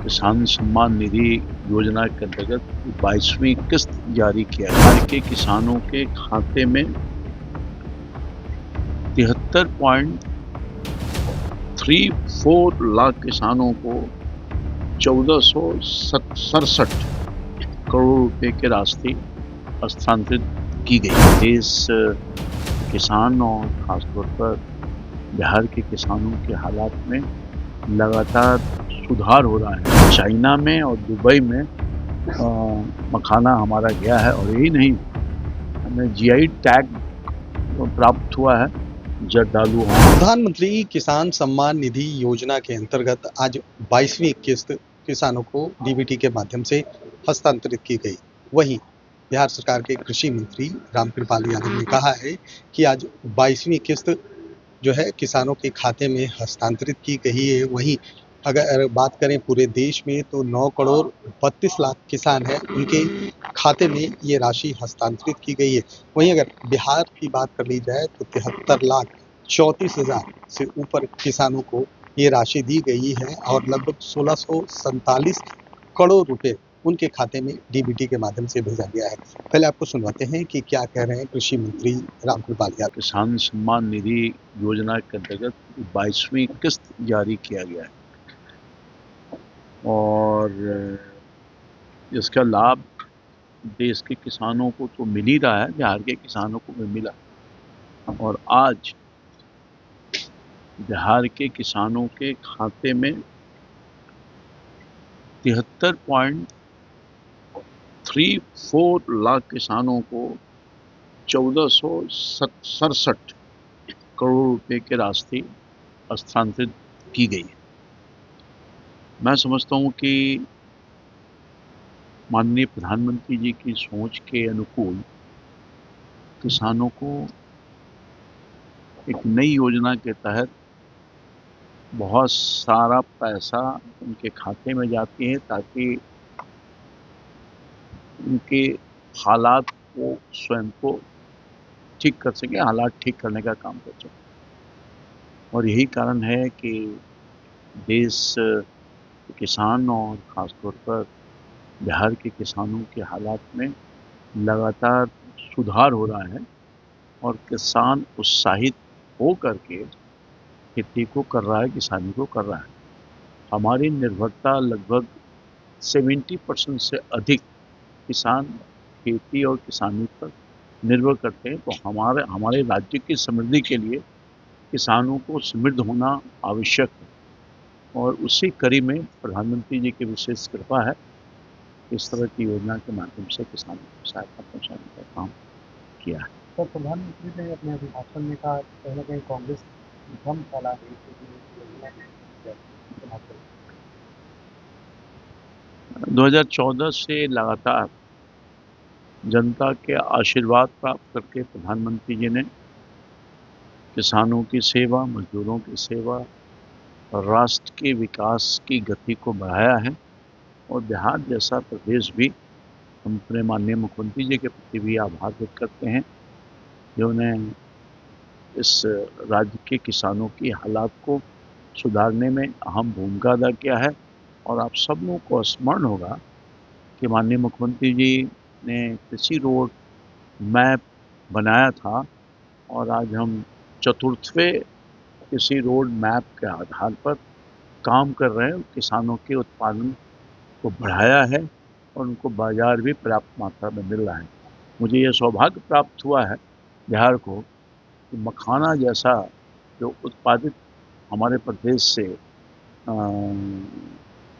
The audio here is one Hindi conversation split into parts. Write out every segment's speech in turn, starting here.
किसान सम्मान निधि योजना के अंतर्गत 22वीं किस्त जारी किया। बिहार के किसानों के खाते में 73.34 लाख किसानों को 1467 करोड़ रुपए की राशि हस्तांतरित की गई। देश किसान और खासतौर पर बिहार के किसानों के हालात में लगातार सुधार हो रहा है। चाइना में और दुबई में मखाना हमारा गया है और यही नहीं, हमें जीआई टैग प्राप्त हुआ है जर्दालू आम। प्रधानमंत्री किसान सम्मान निधि योजना के अंतर्गत आज 22वीं किस्त किसानों को डीबीटी के माध्यम से हस्तांतरित की गई। वहीं बिहार सरकार के कृषि मंत्री रामकृपाल यादव ने कहा है कि आज 22वीं किस्त जो है किसानों के खाते में हस्तांतरित की गई है। वहीं अगर बात करें पूरे देश में तो 9 करोड़ 32 लाख किसान हैं, उनके खाते में ये राशि हस्तांतरित की गई है। वहीं अगर बिहार की बात कर ली जाए तो 73,34,000 से ऊपर किसानों को ये राशि दी गई है और लगभग 1647 करोड़ रुपए उनके खाते में डीबीटी के माध्यम से भेजा गया है। पहले आपको सुनवाते हैं कि क्या कह रहे हैं कृषि मंत्री रामकृपाल यादव। किसान सम्मान निधि योजना के अंतर्गत 22वीं किस्त जारी किया गया है और इसका लाभ देश के किसानों को तो मिल ही रहा है, बिहार के किसानों को भी मिला। और आज बिहार के किसानों के खाते में 73.34 लाख किसानों को 1467 करोड़ रुपए की राशि हस्तांतरित की गई है। मैं समझता हूँ कि माननीय प्रधानमंत्री जी की सोच के अनुकूल किसानों को एक नई योजना के तहत बहुत सारा पैसा उनके खाते में जाती है ताकि उनके हालात को स्वयं को ठीक कर सके, हालात ठीक करने का काम कर सके। और यही कारण है कि देश किसान और ख़ासतौर पर बिहार के किसानों के हालात में लगातार सुधार हो रहा है और किसान उत्साहित हो करके खेती को कर रहा है, किसानी को कर रहा है। हमारी निर्भरता लगभग 70% से अधिक किसान खेती और किसानी पर निर्भर करते हैं। तो हमारे राज्य की समृद्धि के लिए किसानों को समृद्ध होना आवश्यक है और उसी कड़ी में प्रधानमंत्री जी की विशेष कृपा है। इस तरह की योजना के माध्यम से किसानों को सहायता पहुँचाने का काम किया है। तो प्रधानमंत्री ने अपने अभिभाषण में कहा कहीं ना कहीं कांग्रेस भ्रम फैला रही थी कि योजना में 2014 से लगातार जनता के आशीर्वाद प्राप्त करके प्रधानमंत्री जी ने किसानों की सेवा, मजदूरों की सेवा और राष्ट्र के विकास की गति को बढ़ाया है। और बिहार जैसा प्रदेश भी हम अपने माननीय मुख्यमंत्री जी के प्रति भी आभार व्यक्त करते हैं, जिन्होंने इस राज्य के किसानों की हालात को सुधारने में अहम भूमिका अदा किया है। और आप सब लोगों को स्मरण होगा कि माननीय मुख्यमंत्री जी ने कृषि रोड मैप बनाया था और आज हम चतुर्थवें कृषि रोड मैप के आधार पर काम कर रहे हैं। किसानों के उत्पादन को बढ़ाया है और उनको बाजार भी पर्याप्त मात्रा में मिल रहा है। मुझे यह सौभाग्य प्राप्त हुआ है बिहार को कि मखाना जैसा जो उत्पादित हमारे प्रदेश से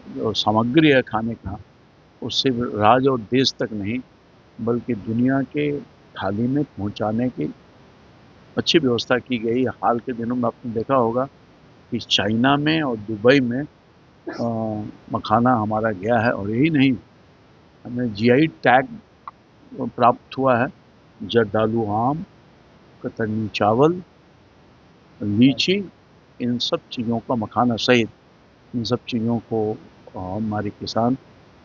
जो सामग्री है खाने का, उससे राज्य और देश तक नहीं बल्कि दुनिया के थाली में पहुंचाने की अच्छी व्यवस्था की गई। हाल के दिनों में आपने देखा होगा कि चाइना में और दुबई में मखाना हमारा गया है और यही नहीं, हमें जीआई टैग प्राप्त हुआ है जर्दालू आम, कतरनी चावल, लीची, इन सब चीज़ों का, मखाना सहित इन सब चीज़ों को हमारे किसान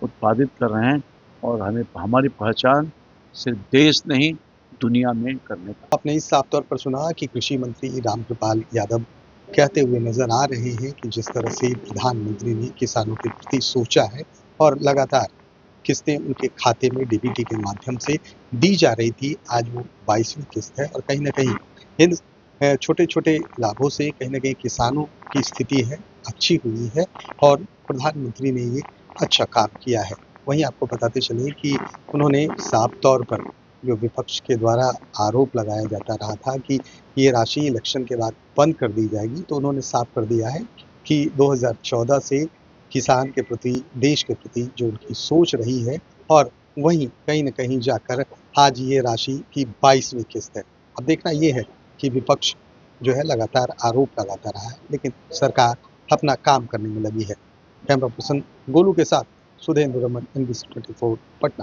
उत्पादित कर रहे हैं और हमें हमारी पहचान सिर्फ देश नहीं दुनिया में करने का। आपने इस साफ तौर पर सुना कि कृषि मंत्री रामकृपाल यादव कहते हुए नजर आ रहे हैं कि जिस तरह से प्रधानमंत्री ने किसानों के प्रति सोचा है और लगातार किस्तें उनके खाते में डीबीटी के माध्यम से दी जा रही थी, आज वो 22वीं किस्त है और कहीं न कहीं इन छोटे-छोटे लाभों से कहीं न कहीं किसानों की स्थिति है अच्छी हुई है और प्रधानमंत्री ने ये अच्छा काम किया है। वहीं आपको बताते चले कि उन्होंने साफ तौर पर जो विपक्ष के द्वारा आरोप लगाया जाता रहा था कि ये राशि इलेक्शन के बाद बंद कर दी जाएगी, तो उन्होंने साफ कर दिया है कि 2014 से किसान के प्रति, देश के प्रति जो उनकी सोच रही है और वहीं कहीं न कहीं जाकर आज ये राशि की 22वीं किस्त है। अब देखना ये है कि विपक्ष जो है लगातार आरोप लगाता रहा है, लेकिन सरकार अपना काम करने में लगी है। कैमरा पर्सन गोलू के साथ सुधेंद्र रमन, NBC 24 पटना।